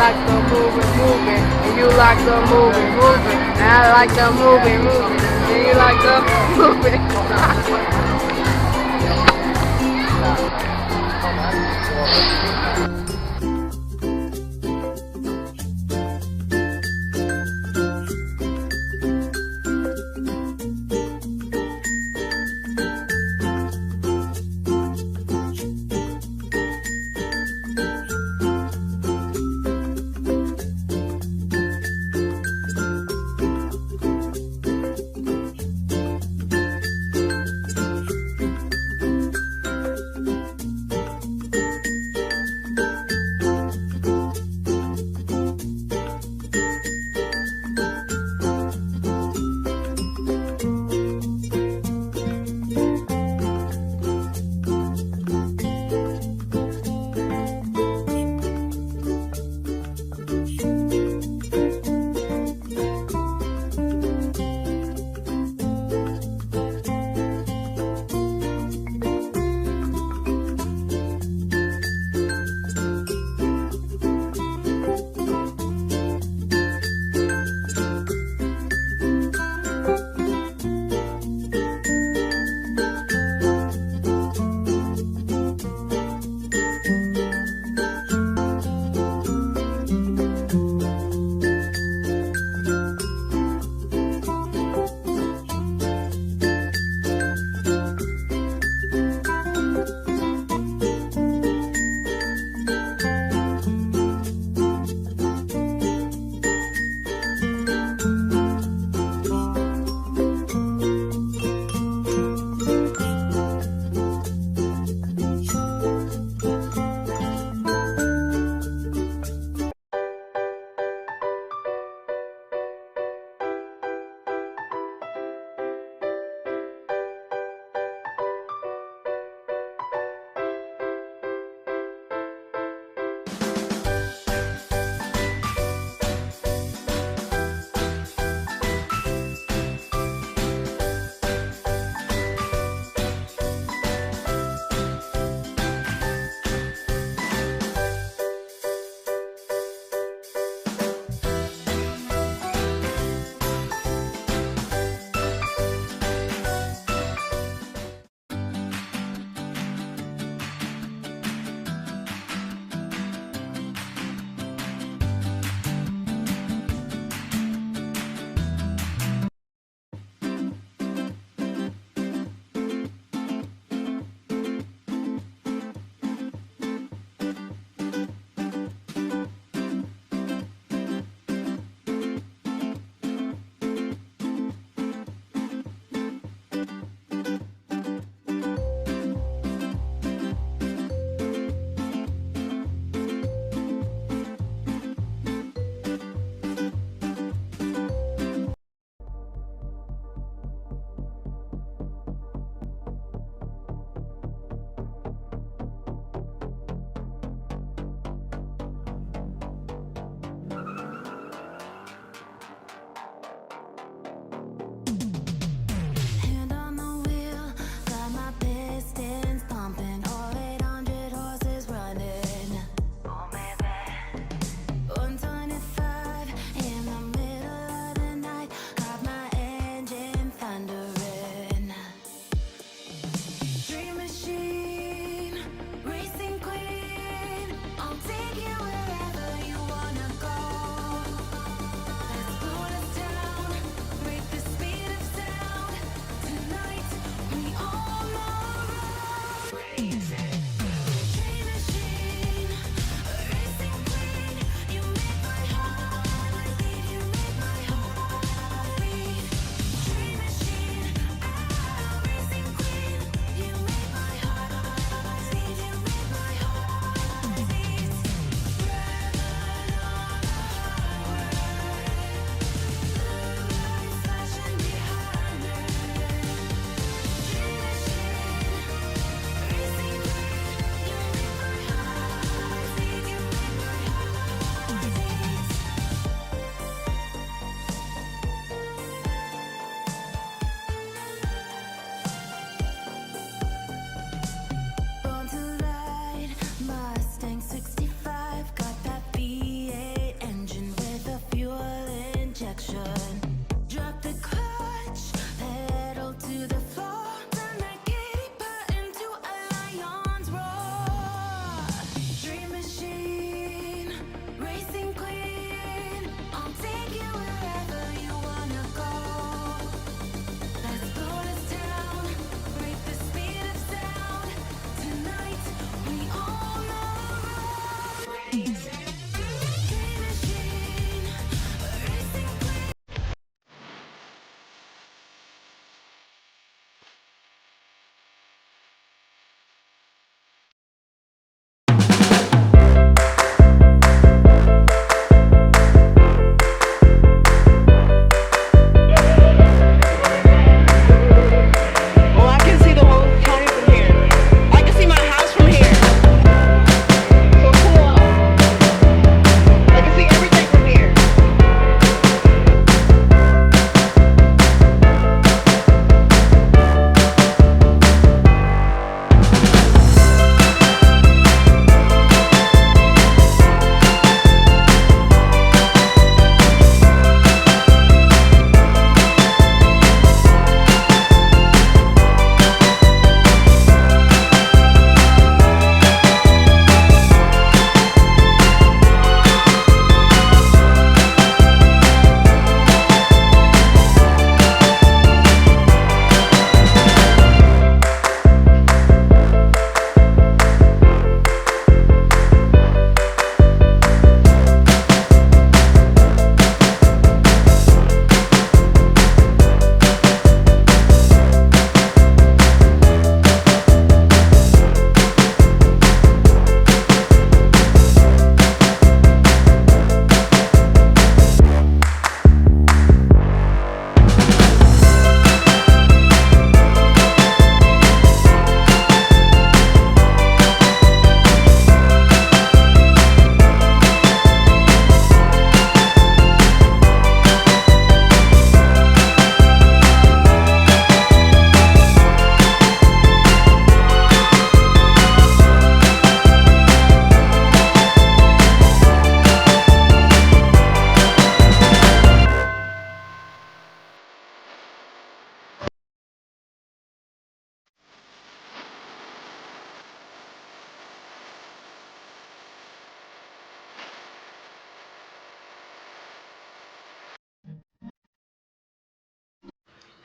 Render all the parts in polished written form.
like the moving, and you like the moving, and I like the moving, and you like the moving.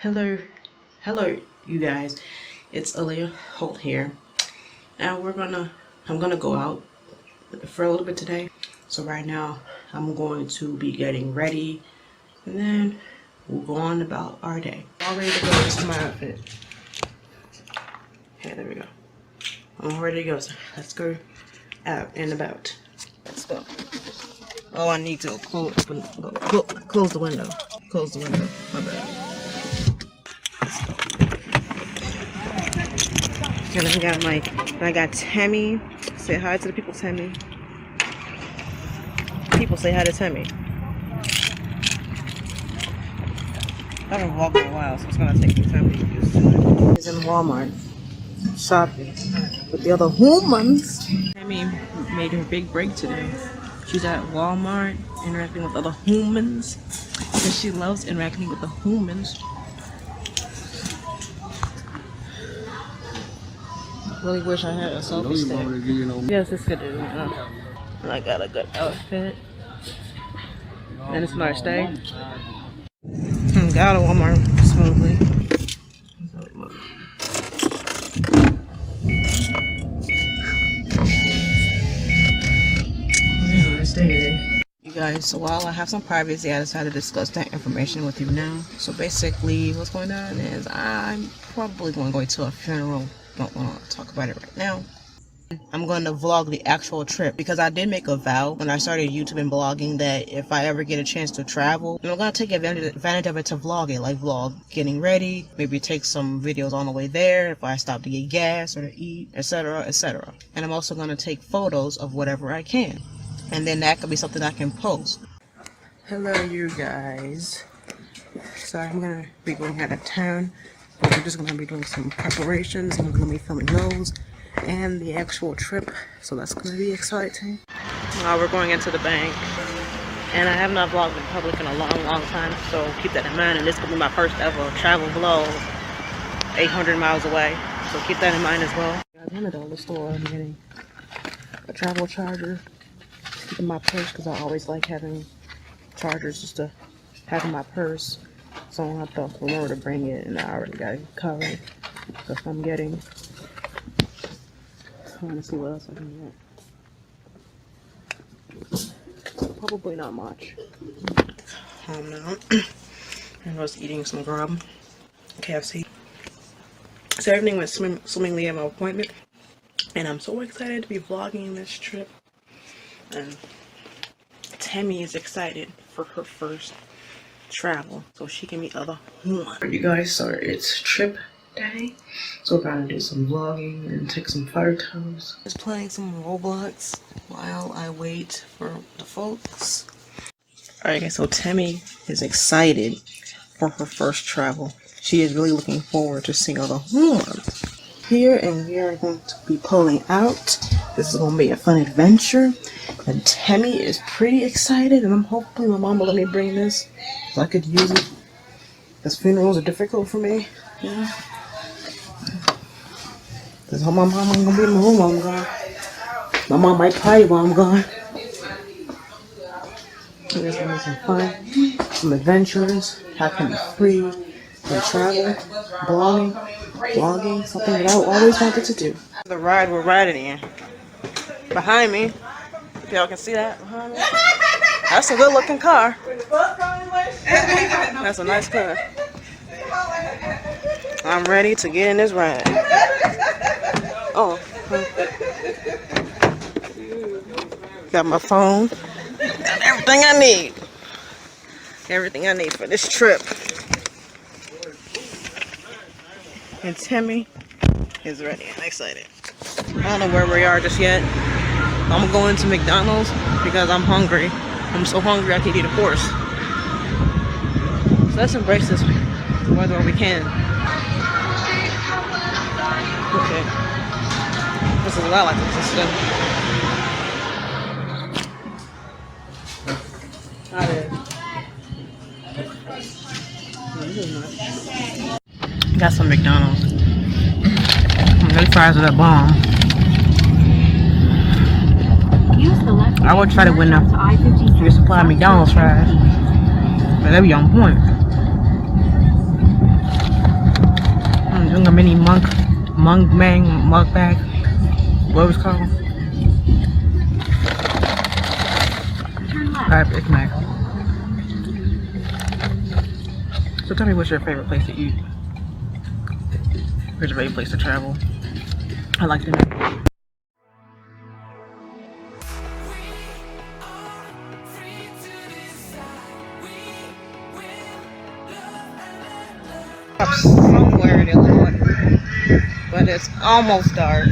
Hello, hello, you guys. It's Aaliyah Holt here. Now I'm gonna go out for a little bit today. So right now, I'm going to be getting ready, and then we'll go on about our day. All ready to go. This is my outfit. Okay, there we go. I'm all ready to go. So let's go out and about. Let's go. Oh, I need to close the window. Close the window. My bad. And I got Tammy. Say hi to the people, Tammy. People say hi to Tammy. I haven't walked in a while, so it's gonna take me time to get used to it. She's in Walmart shopping with the other humans. Tammy made her big break today. She's at Walmart interacting with other humans because she loves interacting with the humans. Really wish I had a selfie stick. Yes, it's good. And I got a good outfit. And it's a nice day. Got a Walmart smoothly. You guys, so while I have some privacy, I decided to discuss that information with you now. So basically, what's going on is I'm probably going to go to a funeral. Don't want to talk about it right now. I'm going to vlog the actual trip because I did make a vow when I started YouTube and blogging that if I ever get a chance to travel, I'm going to take advantage of it to vlog it, like vlog getting ready, maybe take some videos on the way there if I stop to get gas or to eat, etc., etc. And I'm also going to take photos of whatever I can, and then that could be something I can post. Hello, you guys. So I'm going to be going out of town, but we're just going to be doing some preparations. I'm going to be filming those and the actual trip, so that's going to be exciting. Now we're going into the bank, and I have not vlogged in public in a long time, so keep that in mind. And this will be my first ever travel vlog, 800 miles away, so keep that in mind as well. I'm at the dollar store. I'm getting a travel charger to keep in my purse because I always like having chargers just to have in my purse, so I don't have to remember to bring it, and I already got it covered. So if I'm getting, trying to see what else I can get. Probably not much. Home now. I was eating some grub, KFC. So everything went swimmingly at my appointment, and I'm so excited to be vlogging this trip. And Tammy is excited for her first travel, so she can meet other humans. You guys, so it's trip day, so we're gonna do some vlogging and take some photos. Just playing some Roblox while I wait for the folks. Alright guys, so Tammy is excited for her first travel. She is really looking forward to seeing other humans here, and we are going to be pulling out. This is gonna be a fun adventure, and Tammy is pretty excited, and I'm hoping my mom will let me bring this so I could use it, because funerals are difficult for me, you know. Cause my mom ain't gonna be in the room while I'm gone. My mom might party while I'm gone. So there's gonna be some fun, some adventures, how can be free, and travel, vlogging, something that I always wanted to do. The ride we're riding in. Behind me, if y'all can see that behind me, that's a good looking car. That's a nice car. I'm ready to get in this ride. Oh, got my phone, got everything I need. Everything I need for this trip. And Tammy is ready and excited. I don't know where we are just yet. I'm going to McDonald's because I'm hungry. I'm so hungry I can eat a horse. So let's embrace this weather while we can. Okay. This is what I like to listen to. Got some McDonald's. Those fries are that bomb. I would try to win the supply of McDonald's fries, but they be on point. doing a mini mug bag. What was it called? Big Mac. So tell me, what's your favorite place to eat? Where's your favorite place to travel? I like to know. Up somewhere in Illinois, but it's almost dark.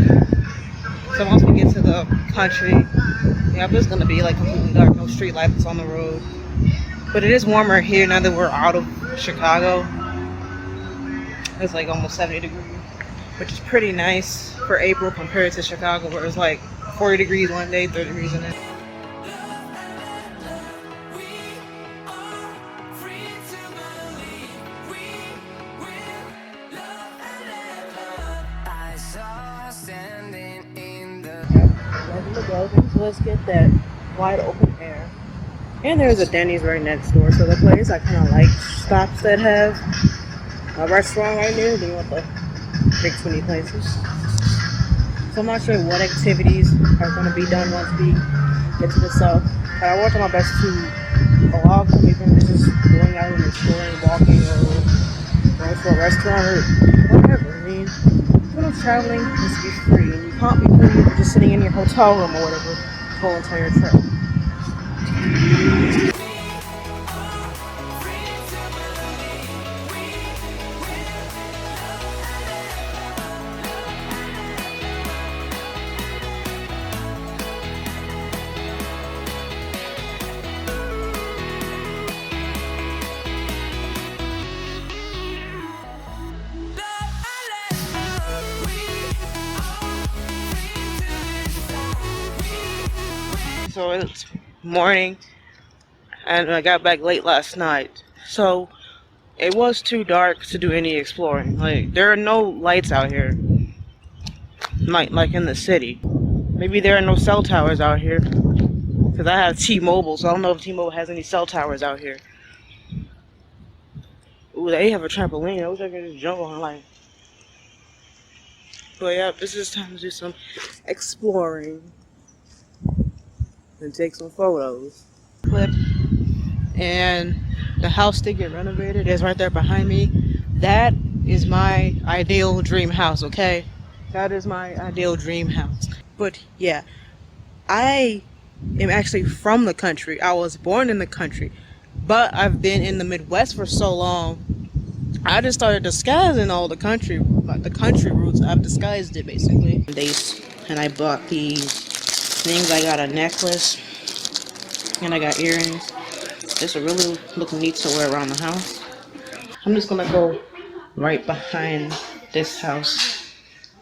So once we get to the country, yeah, it's gonna be like completely dark, no street lights on the road. But it is warmer here now that we're out of Chicago. It's like almost 70 degrees, which is pretty nice for April compared to Chicago, where it's like 40 degrees one day, 30 degrees the next. So let's get that wide open air. And there's a Denny's right next door to the place. I kind of like stops that have a restaurant right there. Do you want the big 20 places? So I'm not sure what activities are going to be done once we get to the south. But I will try my best to vlog them, even just going out and exploring, walking, or going to a restaurant or whatever. I mean, when I'm traveling, it needs to be free. And you can't be free if you're just sitting in your hotel room or whatever the whole entire trip. So it's morning, and I got back late last night. So it was too dark to do any exploring. Like, there are no lights out here, like in the city. Maybe there are no cell towers out here, because I have T-Mobile, so I don't know if T-Mobile has any cell towers out here. Ooh, they have a trampoline. I wish I could just jump on, like. But yeah, this is time to do some exploring and take some photos. Clip. And the house did get renovated. It's right there behind me. That is my ideal dream house, okay? That is my ideal dream house. But yeah, I am actually from the country. I was born in the country, but I've been in the Midwest for so long. I just started disguising all the country roots. I've disguised it basically. And I bought these things. I got a necklace and I got earrings. This will really look neat to wear around the house. I'm just gonna go right behind this house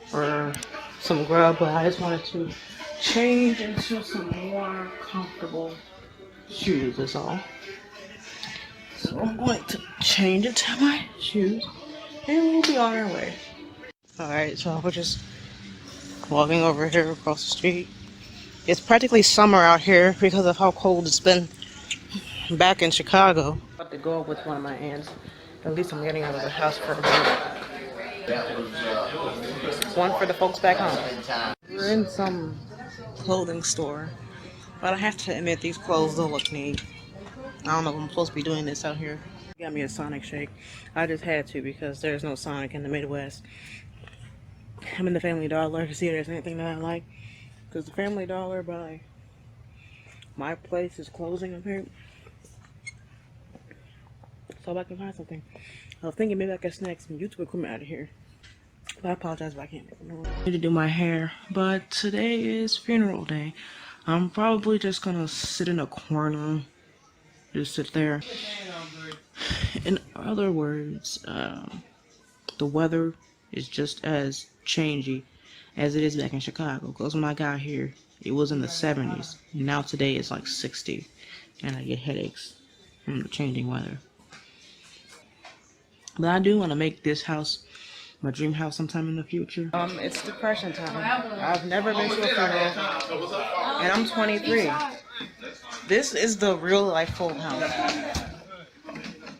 for some grub, but I just wanted to change into some more comfortable shoes, is all. So I'm going to change it to my shoes and we'll be on our way. Alright, so we're just walking over here across the street. It's practically summer out here because of how cold it's been back in Chicago. I'm about to go up with one of my aunts. At least I'm getting out of the house for a bit. One for the folks back home. We're in some clothing store, but I have to admit these clothes don't look neat. I don't know if I'm supposed to be doing this out here. Got me a Sonic shake. I just had to because there's no Sonic in the Midwest. I'm in the Family Dollar to see if there's anything that I like. Because the Family Dollar by my place is closing up here. So if I can find something. I was thinking maybe I could snag some YouTube equipment out of here. But I apologize if I can't. I need to do my hair. But today is funeral day. I'm probably just gonna sit in a corner. Just sit there. In other words, the weather is just as changey as it is back in Chicago. Because when I got here, it was in the 70s. Now today it's like 60. And I get headaches from the changing weather. But I do want to make this house my dream house sometime in the future. It's depression time. I've never been to a funeral. And I'm 23. This is the real life Full House.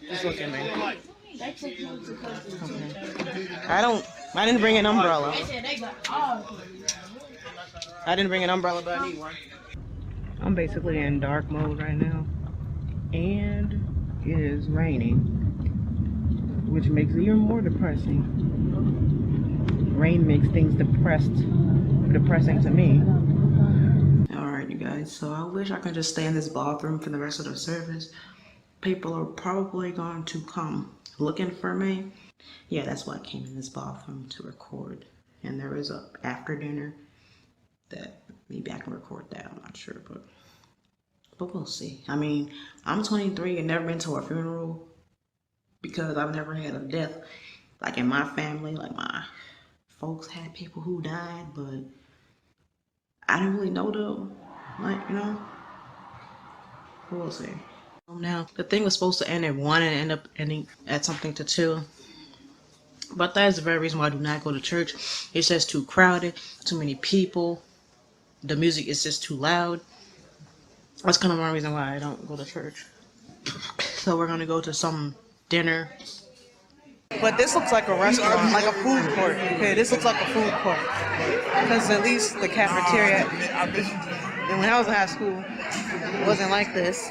Just look at me. I didn't bring an umbrella. I didn't bring an umbrella, but I need one. I'm basically in dark mode right now, and it is raining, which makes it even more depressing. Rain makes things depressing to me. Alright, you guys, so I wish I could just stay in this bathroom for the rest of the service. People are probably going to come looking for me. Yeah, that's why I came in this bathroom to record. And there is a after dinner that maybe I can record that, I'm not sure, but we'll see. I mean, I'm 23 and never been to a funeral because I've never had a death like in my family. Like my folks had people who died, but I didn't really know them, like, you know. We'll see. Now the thing was supposed to end at 1 and end up ending at something to 2. But that is the very reason why I do not go to church. It's just too crowded, too many people. The music is just too loud. That's kind of one reason why I don't go to church. So we're gonna go to some dinner. But this looks like a restaurant, like a food court. Okay, this looks like a food court. Because at least the cafeteria, and when I was in high school, it wasn't like this.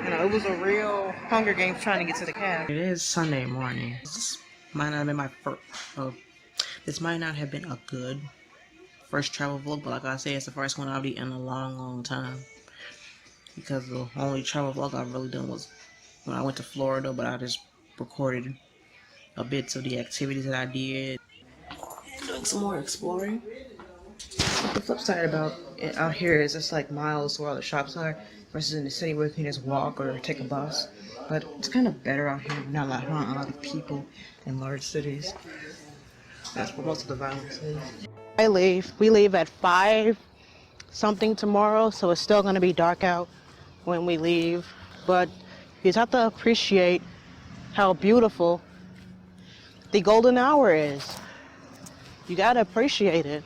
You know, it was a real Hunger Games trying to get to the caf. It is Sunday morning. This might not have been my first. This might not have been a good first travel vlog, but like I said, it's the first one I've done in a long time. Because the only travel vlog I've really done was when I went to Florida, but I just recorded a bits of the activities that I did. Doing some more exploring. The flip side about it out here is it's like miles where all the shops are versus in the city where you can just walk or take a bus. But it's kind of better out here. Not a lot of people in large cities. That's where most of the violence is. We leave at 5 something tomorrow, so it's still going to be dark out when we leave. But you just have to appreciate how beautiful the golden hour is. You got to appreciate it.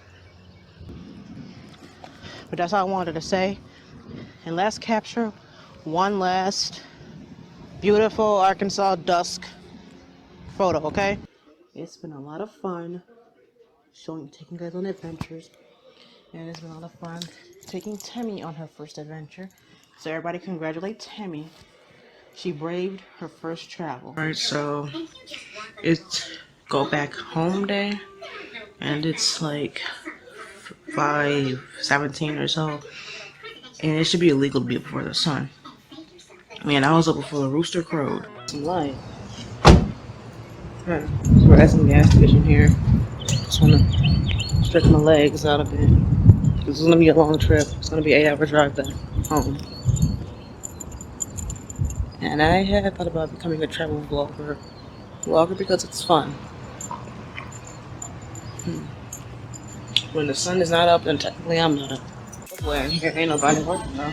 But that's all I wanted to say. And let's capture one last beautiful Arkansas dusk photo, okay? It's been a lot of fun taking you guys on adventures. And it's been a lot of fun taking Tammy on her first adventure. So everybody congratulate Tammy. She braved her first travel. Alright, so it's go back home day. And it's like 5:17 or so. And it should be illegal to be up before the sun. Man, I was up before the rooster crowed. Some light. So we're at some gas station here. Just want to stretch my legs out a bit. This is going to be a long trip. It's going to be an 8-hour drive back home. And I had thought about becoming a travel vlogger because it's fun. When the sun is not up, then technically I'm not up. Well, here ain't nobody working though.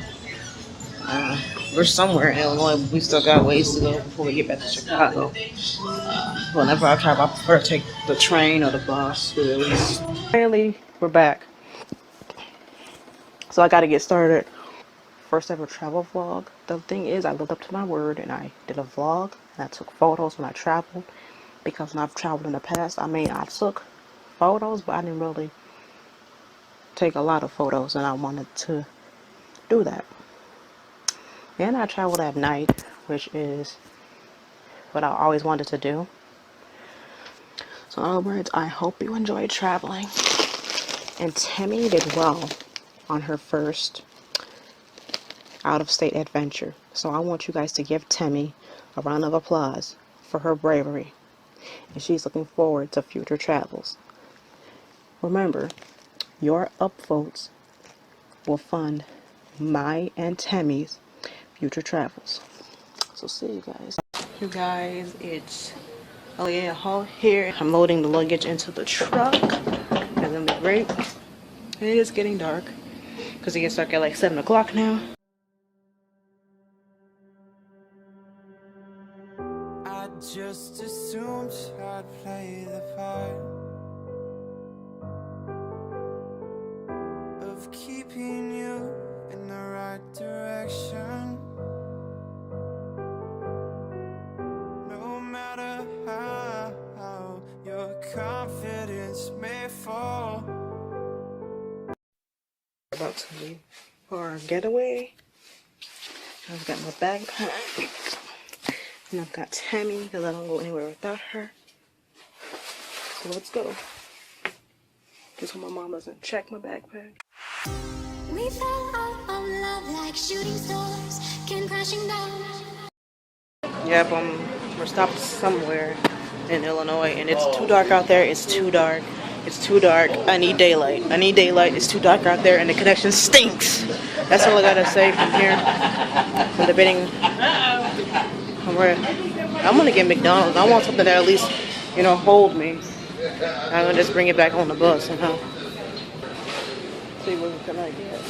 We're somewhere in Illinois, but we still got ways to go before we get back to Chicago. Whenever I travel, I prefer to take the train or the bus, at least. Finally, we're back. So I gotta get started. First ever travel vlog. The thing is, I lived up to my word and I did a vlog and I took photos when I traveled. Because when I've traveled in the past, I mean, I took photos, but I didn't really take a lot of photos, and I wanted to do that. And I traveled at night, which is what I always wanted to do. So in other words, I hope you enjoyed traveling. And Tammy did well on her first out-of-state adventure. So I want you guys to give Tammy a round of applause for her bravery. And she's looking forward to future travels. Remember, your upvotes will fund my and Tammy's future travels. So see you guys. You guys, it's Hall here. I'm loading the luggage into the truck. It's gonna be great. It is getting dark because it gets dark at like 7 o'clock now. I just assumed I'd play the part of keeping you in the right direction. About to leave for our getaway. I've got my backpack. And I've got Tammy because I don't go anywhere without her. So let's go. Just so my mom doesn't check my backpack. We fell out of love like shooting stars came crashing down. Yep, we're stopped somewhere in Illinois and it's too dark out there. It's too dark. It's too dark. I need daylight. I need daylight. It's too dark out there and the connection stinks. That's all I gotta say from here. I'm debating where I'm gonna get McDonald's. I want something that at least, you know, hold me. I'm gonna just bring it back on the bus, you know. See what can I get.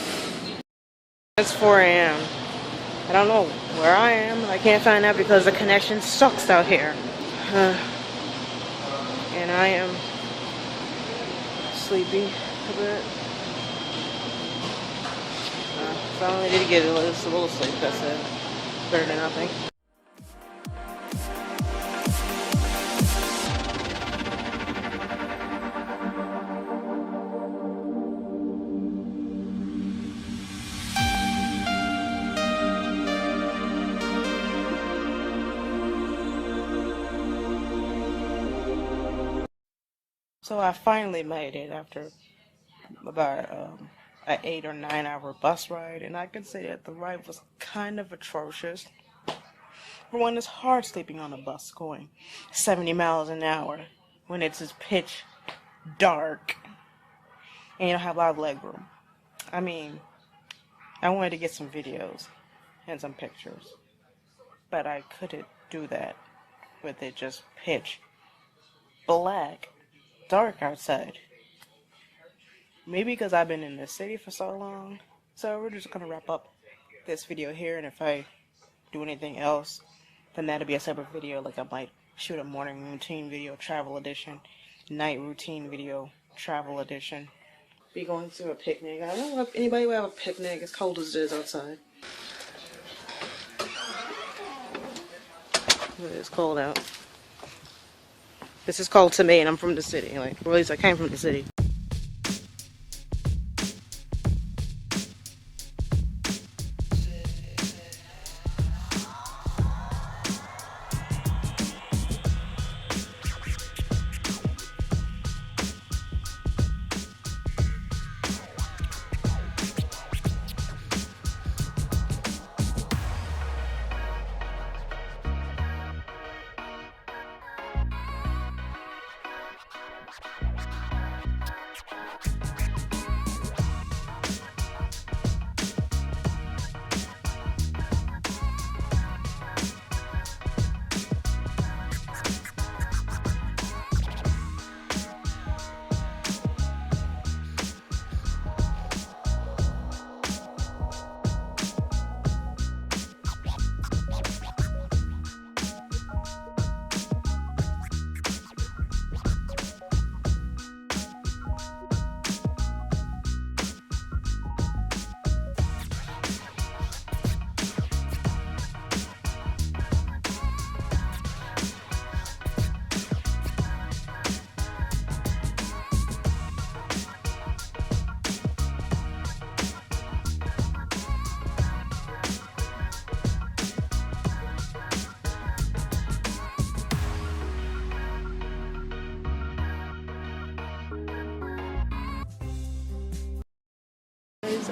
It's 4 a.m. I don't know where I am. I can't find out because the connection sucks out here. And I am sleepy a bit. Finally did get a little sleep. That's it. Better than nothing. So I finally made it after about an 8 or 9 hour bus ride, and I can say that the ride was kind of atrocious. For one, it's hard sleeping on a bus going 70 miles an hour when it's just pitch dark and you don't have a lot of leg room. I mean, I wanted to get some videos and some pictures, but I couldn't do that with it just pitch black. Dark outside. Maybe because I've been in the city for so long. So we're just gonna wrap up this video here, and if I do anything else, then that'll be a separate video. Like I might shoot a morning routine video, travel edition, night routine video, travel edition. Be going to a picnic. I don't know if anybody will have a picnic as cold as it is outside. It's cold out. This is cold to me, and I'm from the city. Like, or at least I came from the city.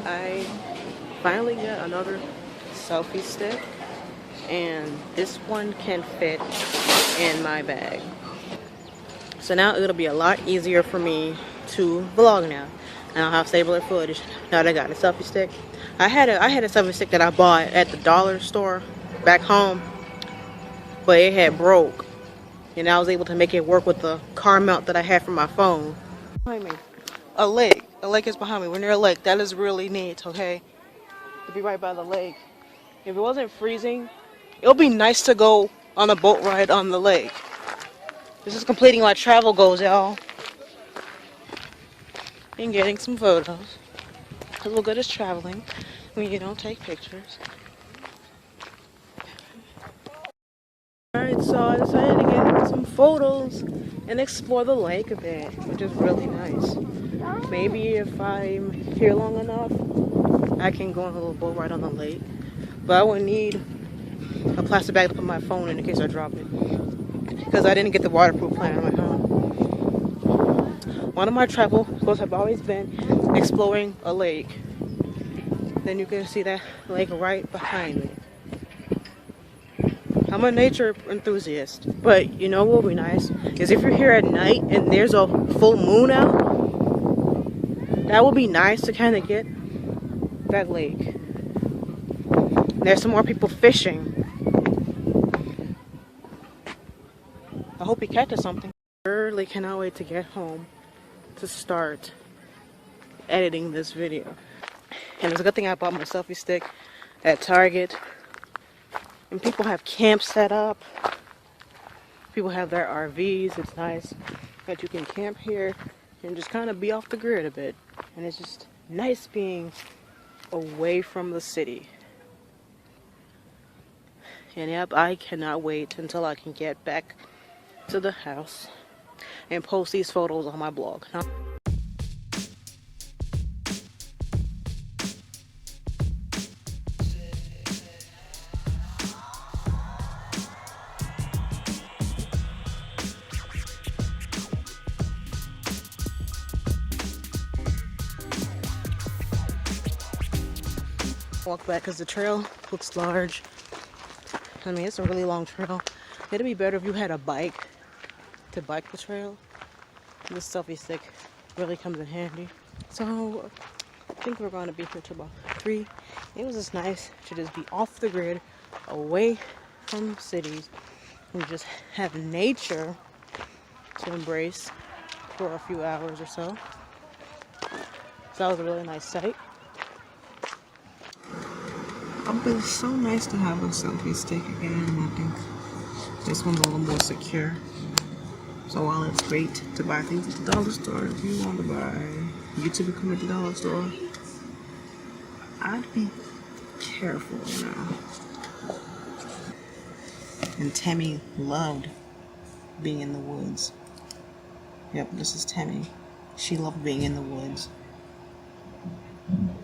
I finally got another selfie stick, and this one can fit in my bag. So now it'll be a lot easier for me to vlog now. And I'll have stable footage now that I got a selfie stick. I had a selfie stick that I bought at the dollar store back home, but it had broke, and I was able to make it work with the car mount that I had for my phone. Behind me, a lake is behind me. We're near a lake. That is really neat, okay, to be right by the lake. If it wasn't freezing, it would be nice to go on a boat ride on the lake. This is completing my travel goals, y'all, and getting some photos, because we're good at traveling when you don't take pictures. Alright, so I decided to get some photos and explore the lake a bit, which is really nice. maybe if I'm here long enough, I can go on a little boat ride on the lake. But I would need a plastic bag to put my phone in case I drop it, because I didn't get the waterproof plan on my phone. One of my travel goals have always been exploring a lake. Then you can see that lake right behind me. I'm a nature enthusiast, but you know what would be nice is if you're here at night and there's a full moon out. That would be nice to kind of get that lake. There's some more people fishing. I hope he catches something. I really cannot wait to get home to start editing this video. And it's a good thing I bought my selfie stick at Target. And people have camps set up. People have their RVs. It's nice that you can camp here and just kind of be off the grid a bit. And it's just nice being away from the city. And yep, I cannot wait until I can get back to the house and post these photos on my blog. Walk back because the trail looks large. I mean, it's a really long trail. It'd be better if you had a bike to bike the trail. This selfie stick really comes in handy. So I think we're going to be here till about 3. It was just nice to just be off the grid, away from cities, and just have nature to embrace for a few hours or so. So that was a really nice sight. But it's so nice to have a selfie stick again. I think this one's a little more secure. So while it's great to buy things at the dollar store, if you want to buy YouTube equipment at the dollar store, I'd be careful, you know. And Tammy loved being in the woods. Yep, this is Tammy. She loved being in the woods.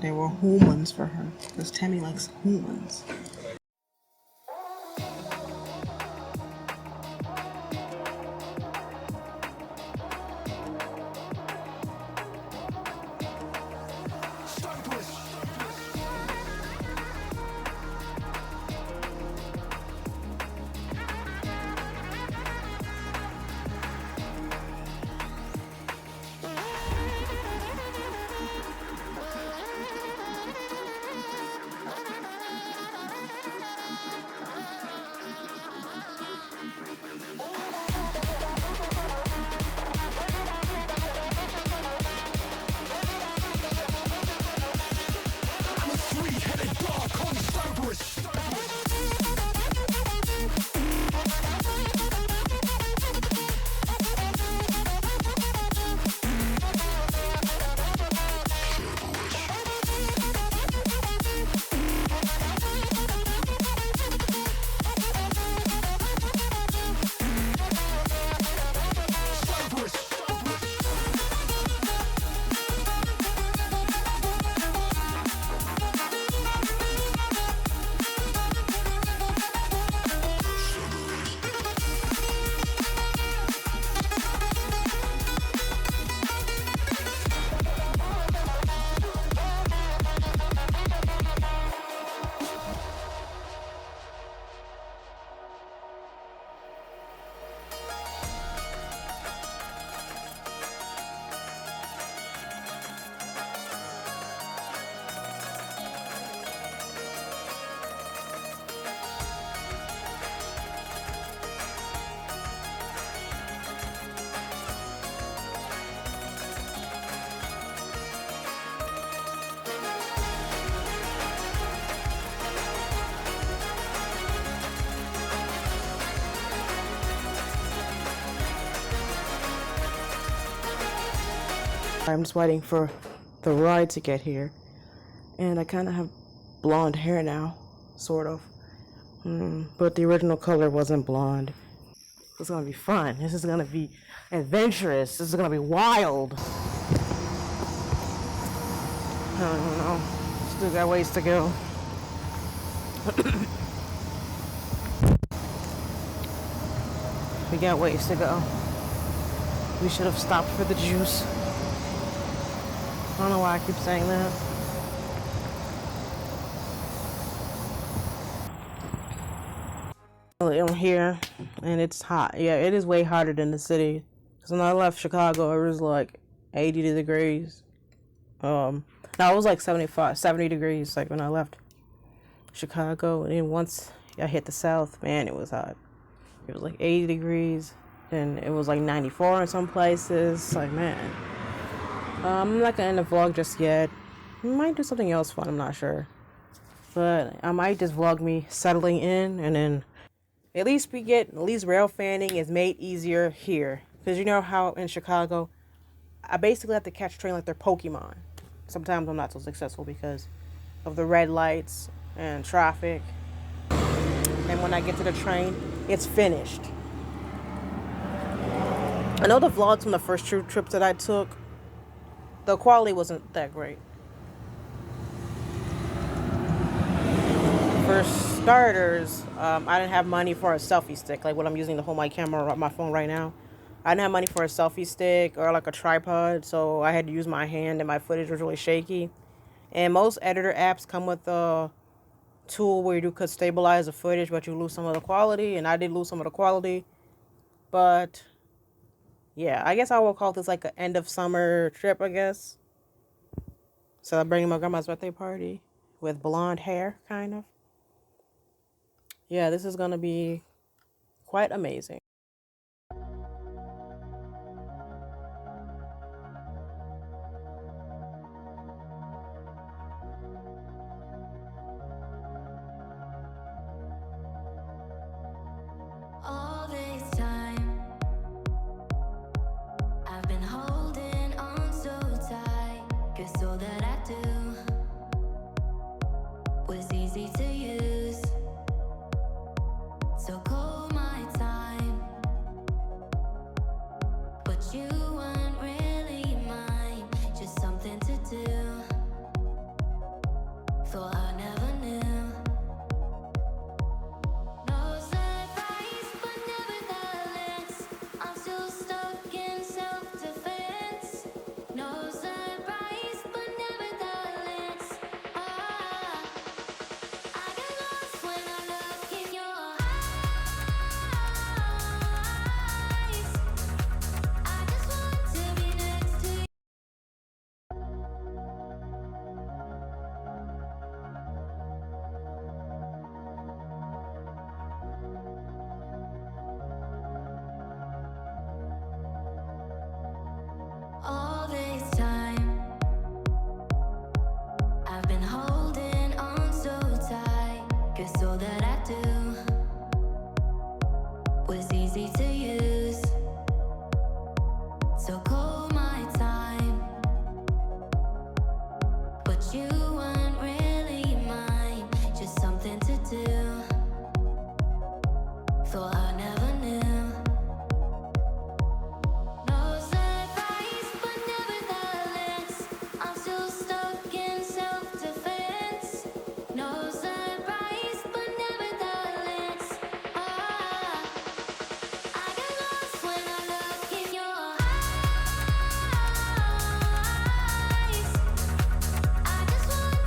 There were humans for her, because Tammy likes humans. I'm just waiting for the ride to get here. And I kind of have blonde hair now, sort of. But the original color wasn't blonde. It's gonna be fun. This is gonna be adventurous. This is gonna be wild. don't know. Still got ways to go. We got ways to go. We should have stopped for the juice. I don't know why I keep saying that. I'm here, and it's hot. Yeah, it is way hotter than the city. Because when I left Chicago, it was like 80 degrees. No, it was like 70 degrees, like when I left Chicago. And then once I hit the South, man, it was hot. It was like 80 degrees. Then it was like 94 in some places. Like, man. I'm not going to end the vlog just yet. I might do something else fun, I'm not sure. But I might just vlog me settling in, and then at least rail fanning is made easier here. Because you know how in Chicago, I basically have to catch a train like they're Pokemon. Sometimes I'm not so successful because of the red lights and traffic. And when I get to the train, it's finished. I know the vlogs from the first two trips that I took, the quality wasn't that great. For starters, I didn't have money for a selfie stick, like what I'm using to hold my camera on my phone right now. I didn't have money for a selfie stick or like a tripod, so I had to use my hand, and my footage was really shaky. And most editor apps come with a tool where you could stabilize the footage, but you lose some of the quality, and I did lose some of the quality. But yeah, I guess I will call this like an end of summer trip, I guess. Celebrating my grandma's birthday party with blonde hair, kind of. Yeah, this is gonna be quite amazing. All this time, I've been holding on so tight, 'cause all that I do was easy to use. So call my time, but you weren't really mine, just something to do. Thought I never knew. No surprise, but nevertheless, I'm still stuck in self-defense. No surprise, but nevertheless, I get lost when I look in your eyes. I just want to be next to you. All this time, I've been holding on so tight, 'cause all that I do was easy to use. So call my time, but you weren't really mine, just something to do. Thought I never knew. No surprise, but nevertheless, I'm still stuck in self-defense. No surprise, but nevertheless, I get lost when I look in your eyes. I just want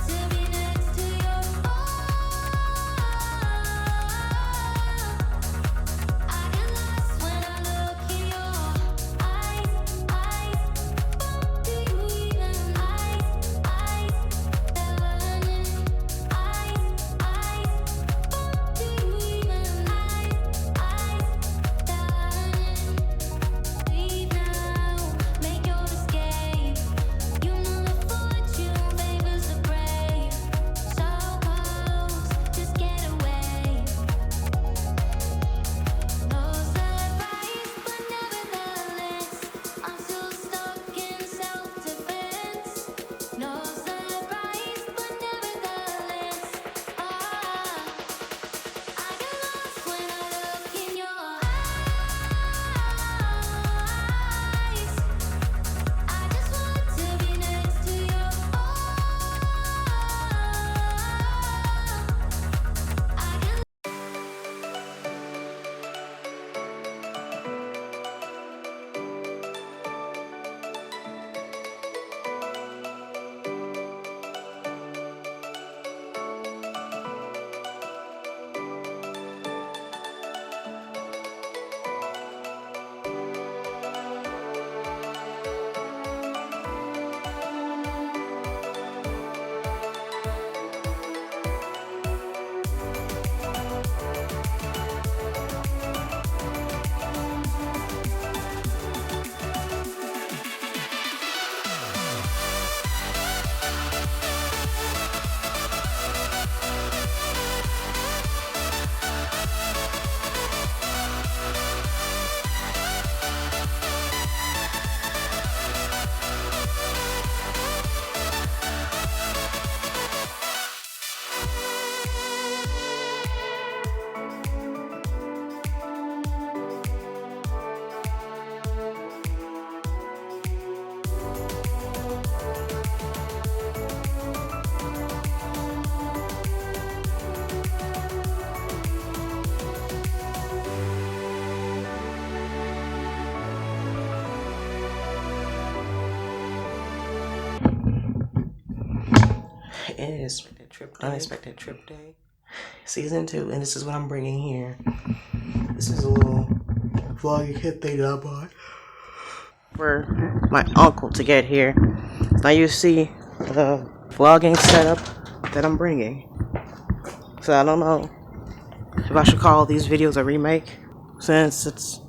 is Unexpected Trip Day, Season 2, and this is what I'm bringing here. This is a little vlogging kit thing that I bought for my uncle to get here. Now you see the vlogging setup that I'm bringing. So I don't know if I should call these videos a remake, since it's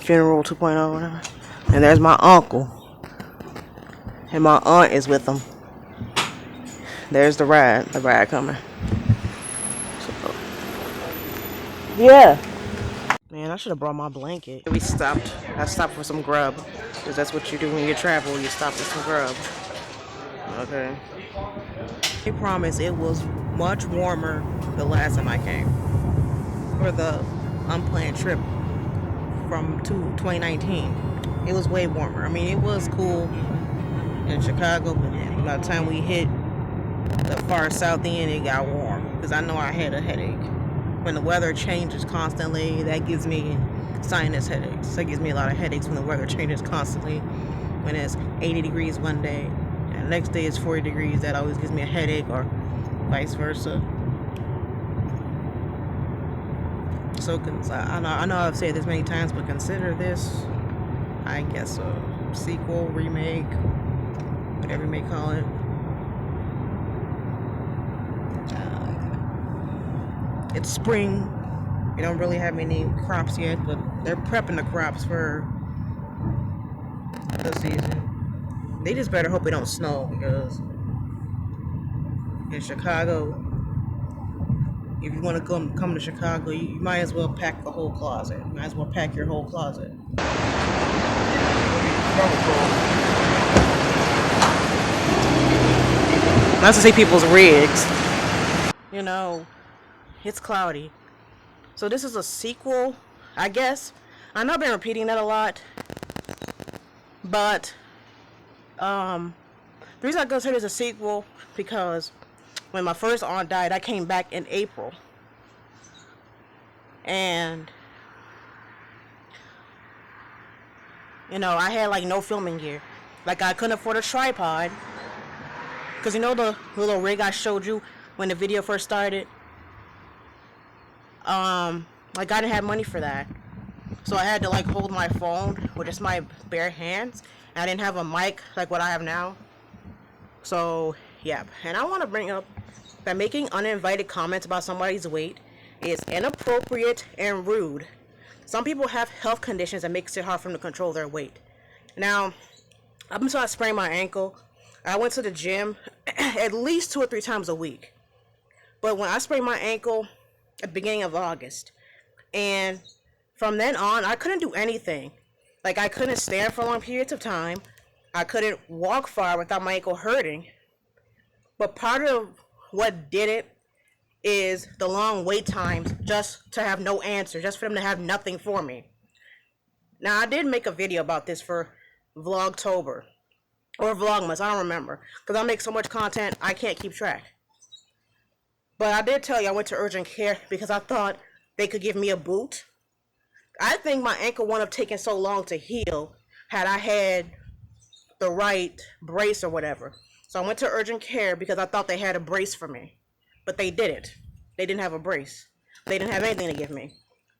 funeral 2.0 or whatever. And there's my uncle, and my aunt is with him. There's the ride coming. So, yeah. Man, I should have brought my blanket. I stopped for some grub, because that's what you do when you travel. You stop for some grub. Okay. I promise it was much warmer the last time I came for the unplanned trip from 2019. It was way warmer. I mean, it was cool in Chicago, but then by the time we hit the far south end, it got warm, because I know I had a headache. When the weather changes constantly, that gives me sinus headaches. That gives me a lot of headaches when the weather changes constantly. When it's 80 degrees one day and the next day it's 40 degrees, that always gives me a headache, or vice versa. So I know I've said this many times, but consider this, I guess, a sequel, remake, whatever you may call it. It's spring. We don't really have any crops yet, but they're prepping the crops for the season. They just better hope it don't snow, because in Chicago, if you want to come to Chicago, you might as well pack the whole closet. You might as well pack your whole closet. Not to say people's rigs. You know, it's cloudy. So this is a sequel, I guess. I know I've been repeating that a lot, but the reason I consider this a sequel, because when my first aunt died, I came back in April, and you know, I had like no filming gear. Like, I couldn't afford a tripod, because you know the little rig I showed you when the video first started. Like, I didn't have money for that, so I had to like hold my phone with just my bare hands, and I didn't have a mic like what I have now. So yeah, and I want to bring up that making uninvited comments about somebody's weight is inappropriate and rude. Some people have health conditions that makes it hard for them to control their weight. Now, up until I sprained my ankle, I went to the gym at least 2 or 3 times a week. But when I sprained my ankle at the beginning of August, and from then on, I couldn't do anything. Like, I couldn't stand for long periods of time. I couldn't walk far without my ankle hurting. But part of what did it is the long wait times, just to have no answer, just for them to have nothing for me. Now, I did make a video about this for Vlogtober, or Vlogmas, I don't remember, because I make so much content, I can't keep track. But I did tell you I went to urgent care because I thought they could give me a boot. I think my ankle wouldn't have taken so long to heal had I had the right brace or whatever. So I went to urgent care because I thought they had a brace for me. But they didn't. They didn't have a brace. They didn't have anything to give me.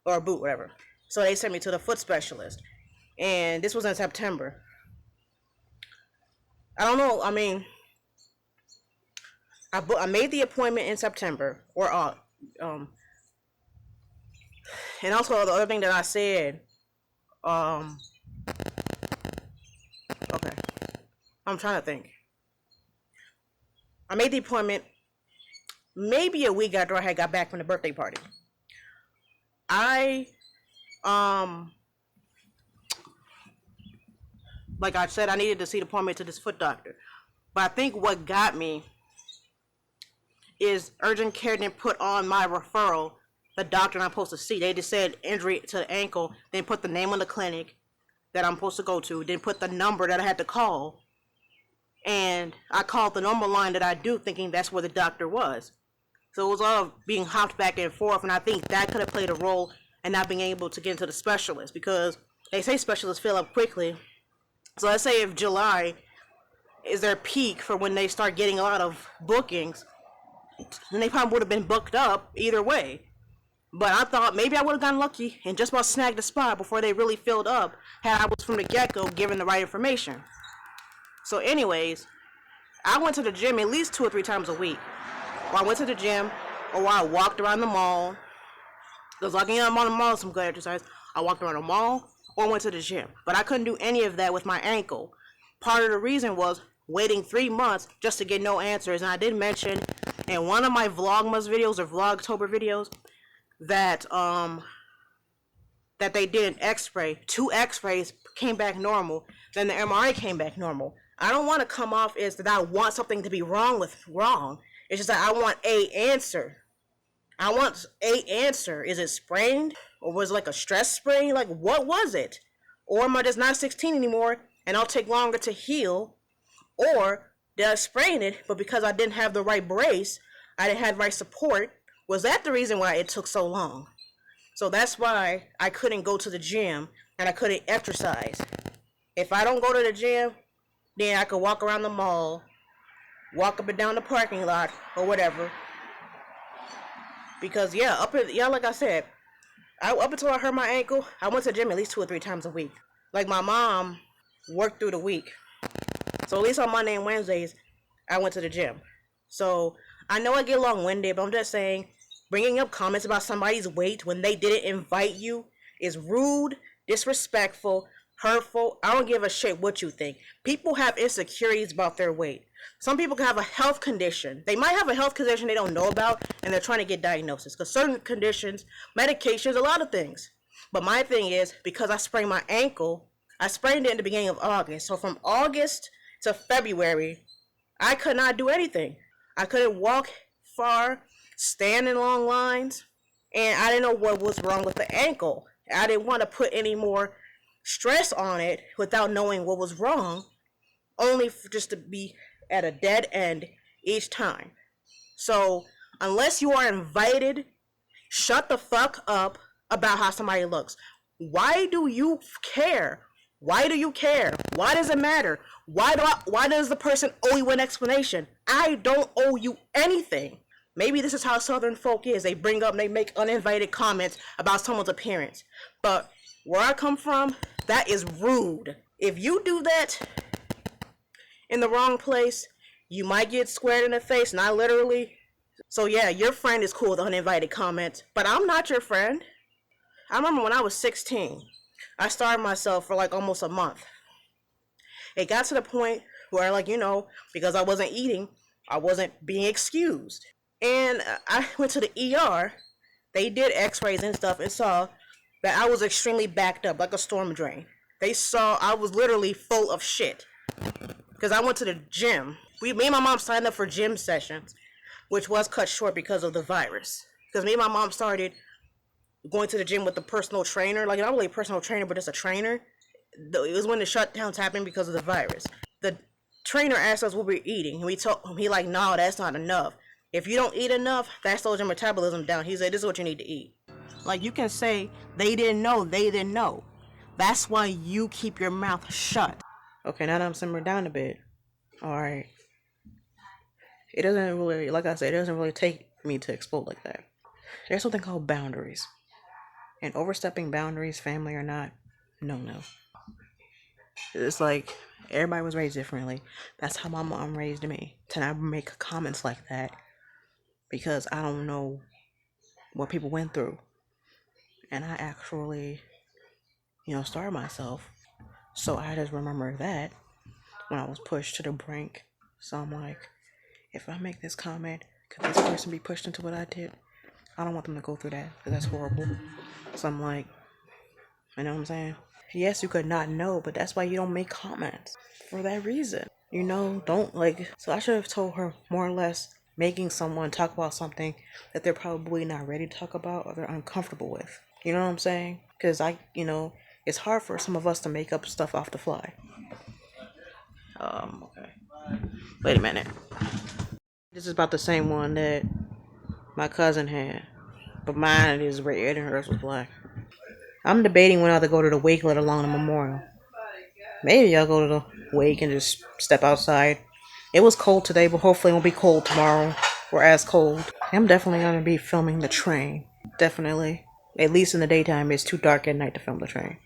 Or a boot, whatever. So they sent me to the foot specialist. And this was in September. I don't know, I mean, I made the appointment in September, or and also the other thing that I said, okay, I'm trying to think. I made the appointment maybe a week after I had got back from the birthday party. Like I said, I needed to see the appointment to this foot doctor. But I think what got me is urgent care didn't put on my referral the doctor I'm supposed to see. They just said injury to the ankle, then put the name of the clinic that I'm supposed to go to, then put the number that I had to call. And I called the normal line that I do, thinking that's where the doctor was. So it was all being hopped back and forth, and I think that could have played a role in not being able to get into the specialist, because they say specialists fill up quickly. So let's say if July, is their peak for when they start getting a lot of bookings. And they probably would have been booked up either way. But I thought maybe I would have gotten lucky and just about snagged a spot before they really filled up had I was from the get-go given the right information. So anyways, I went to the gym at least 2 or 3 times a week. Or I went to the gym, or while I walked around the mall. Because like, I'm on the mall, some good exercise. I walked around the mall or went to the gym. But I couldn't do any of that with my ankle. Part of the reason was waiting 3 months just to get no answers. And I did mention in one of my Vlogmas videos or Vlogtober videos that that they did an x-ray. 2 x-rays came back normal. Then the MRI came back normal. I don't want to come off as that I want something to be wrong. It's just that I want a answer. I want a answer. Is it sprained? Or was it like a stress sprain? Like, what was it? Or am I just not 16 anymore and I'll take longer to heal? Or did I sprain it, but because I didn't have the right brace, I didn't have the right support? Was that the reason why it took so long? So that's why I couldn't go to the gym and I couldn't exercise. If I don't go to the gym, then I could walk around the mall, walk up and down the parking lot, or whatever. Because like I said, up until I hurt my ankle, I went to the gym at least 2 or 3 times a week. Like my mom worked through the week. So at least on Monday and Wednesdays, I went to the gym. So I know I get long-winded, but I'm just saying, bringing up comments about somebody's weight when they didn't invite you is rude, disrespectful, hurtful. I don't give a shit what you think. People have insecurities about their weight. Some people can have a health condition. They might have a health condition they don't know about, and they're trying to get diagnosis. Because certain conditions, medications, a lot of things. But my thing is, because I sprained my ankle, I sprained it in the beginning of August. So from August to February, I could not do anything. I couldn't walk far, stand in long lines, and I didn't know what was wrong with the ankle. I didn't want to put any more stress on it without knowing what was wrong, only just to be at a dead end each time. So unless you are invited, shut the fuck up about how somebody looks. Why do you care? Why do you care? Why does it matter? Why does the person owe you an explanation? I don't owe you anything. Maybe this is how Southern folk is. They make uninvited comments about someone's appearance. But where I come from, that is rude. If you do that in the wrong place, you might get squared in the face, not literally. So yeah, your friend is cool with uninvited comments, but I'm not your friend. I remember when I was 16, I starved myself for like almost a month. It got to the point where, like, because I wasn't eating, I wasn't being excused. And I went to the ER. They did x-rays and stuff and saw that I was extremely backed up, like a storm drain. They saw I was literally full of shit. Because I went to the gym. Me and my mom signed up for gym sessions, which was cut short because of the virus. Because me and my mom started going to the gym with the personal trainer. Like, not really a personal trainer, but just a trainer. It was when the shutdowns happened because of the virus. The trainer asked us what we were eating. And we told him, no, that's not enough. If you don't eat enough, that slows your metabolism down. He said, this is what you need to eat. Like, you can say, they didn't know. That's why you keep your mouth shut. Okay, now that I'm simmering down a bit. Alright. It doesn't really, like I said, it doesn't really take me to explode like that. There's something called boundaries. And overstepping boundaries, family or not, no. It's like, everybody was raised differently. That's how my mom raised me. To not make comments like that. Because I don't know what people went through. And I actually, starved myself. So I just remember that when I was pushed to the brink. So I'm like, if I make this comment, could this person be pushed into what I did? I don't want them to go through that, because that's horrible. So I'm like, you know what I'm saying? Yes, you could not know, but that's why you don't make comments. For that reason. Don't so I should have told her more or less making someone talk about something that they're probably not ready to talk about or they're uncomfortable with. You know what I'm saying? Because it's hard for some of us to make up stuff off the fly. Okay. Wait a minute. This is about the same one that my cousin had. But mine is red and hers was black. I'm debating whether to go to the wake, let alone the memorial. Maybe I'll go to the where you can just step outside. It was cold today, but hopefully it won't be cold tomorrow or as cold. I'm definitely going to be filming the train. Definitely. At least in the daytime, it's too dark at night to film the train.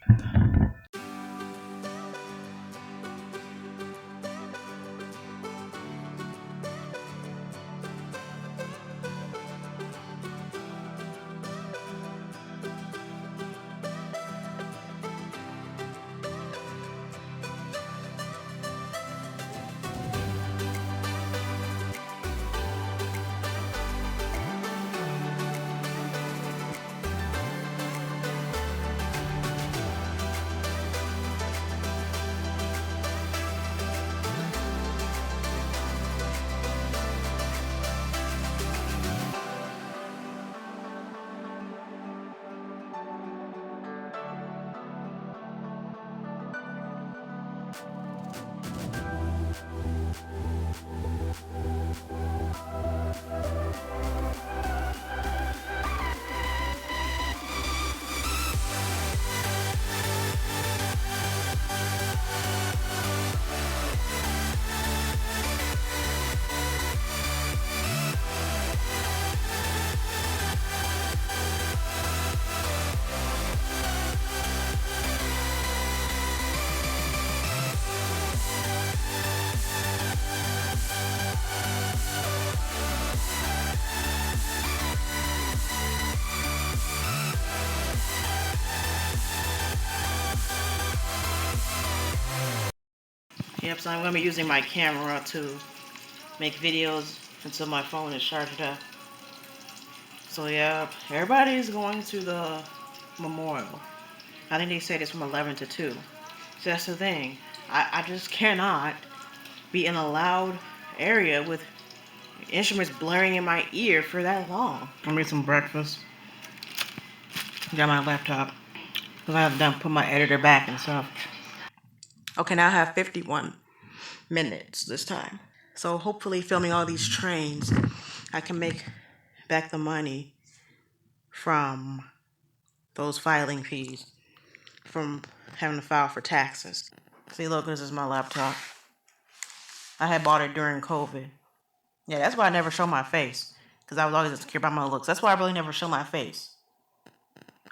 Yep, so I'm going to be using my camera to make videos until my phone is charged up. So yeah, everybody's going to the memorial. I think they said it's from 11 to 2. So that's the thing. I just cannot be in a loud area with instruments blaring in my ear for that long. I made some breakfast. Got my laptop. Because I have done put my editor back and stuff. Okay, now I have 51 minutes this time. So hopefully filming all these trains, I can make back the money from those filing fees, from having to file for taxes. See, look, this is my laptop. I had bought it during COVID. Yeah, that's why I never show my face. Because I was always insecure about my looks. That's why I really never show my face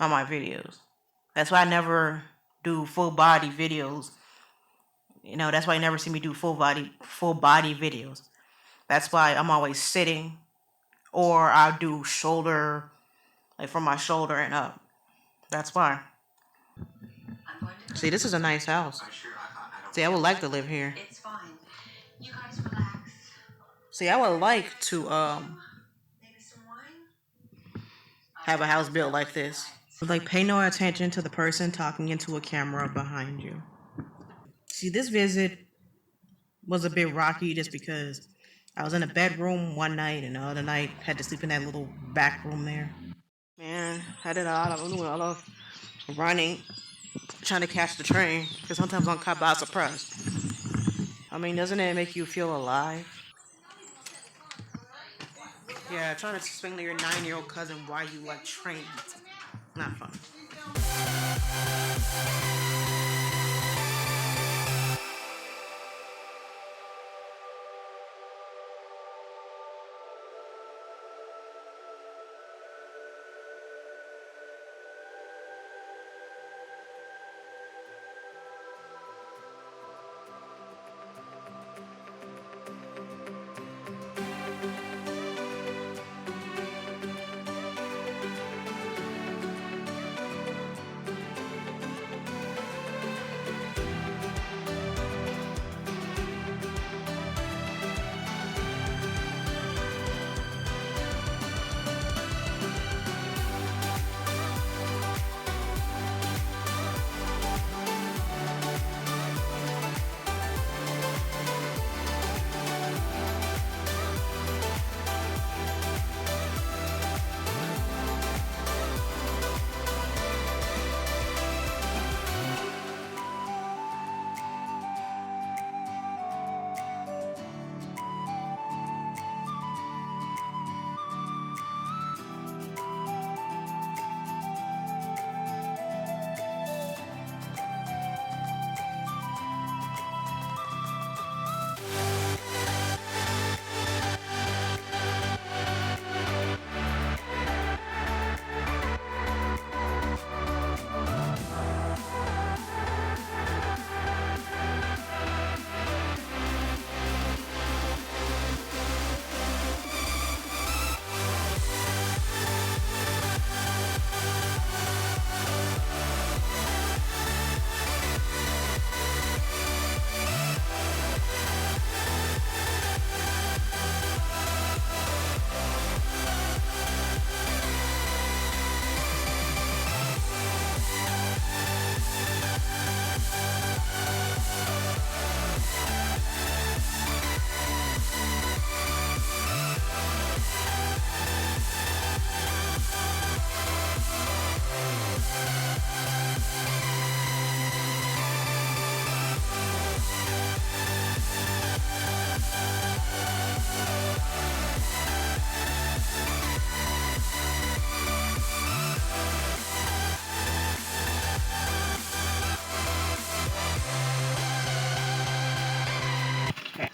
on my videos. That's why I never do full body videos. You know, that's why you never see me do full body videos. That's why I'm always sitting, or I'll do shoulder, like from my shoulder and up. That's why. See, this is a nice house. See, I would like to live here. It's fine. You guys relax. See, I would like to Maybe some wine? have a house built like this. Like, pay no attention to the person talking into a camera behind you. See, this visit was a bit rocky just because I was in a bedroom one night and the other night had to sleep in that little back room there. Man, I did doing a lot of running, trying to catch the train, because sometimes I'm caught by surprise. I mean, doesn't it make you feel alive? Yeah, trying to explain to your 9-year-old cousin why you like trains. Not fun.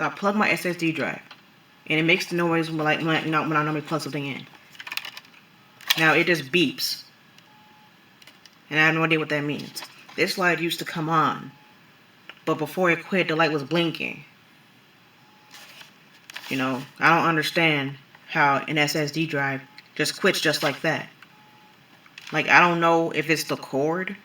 So I plug my SSD drive, and it makes the noise when I normally plug something in. Now it just beeps, and I have no idea what that means. This light used to come on, but before it quit, the light was blinking. You know, I don't understand how an SSD drive just quits just like that. Like, I don't know if it's the cord.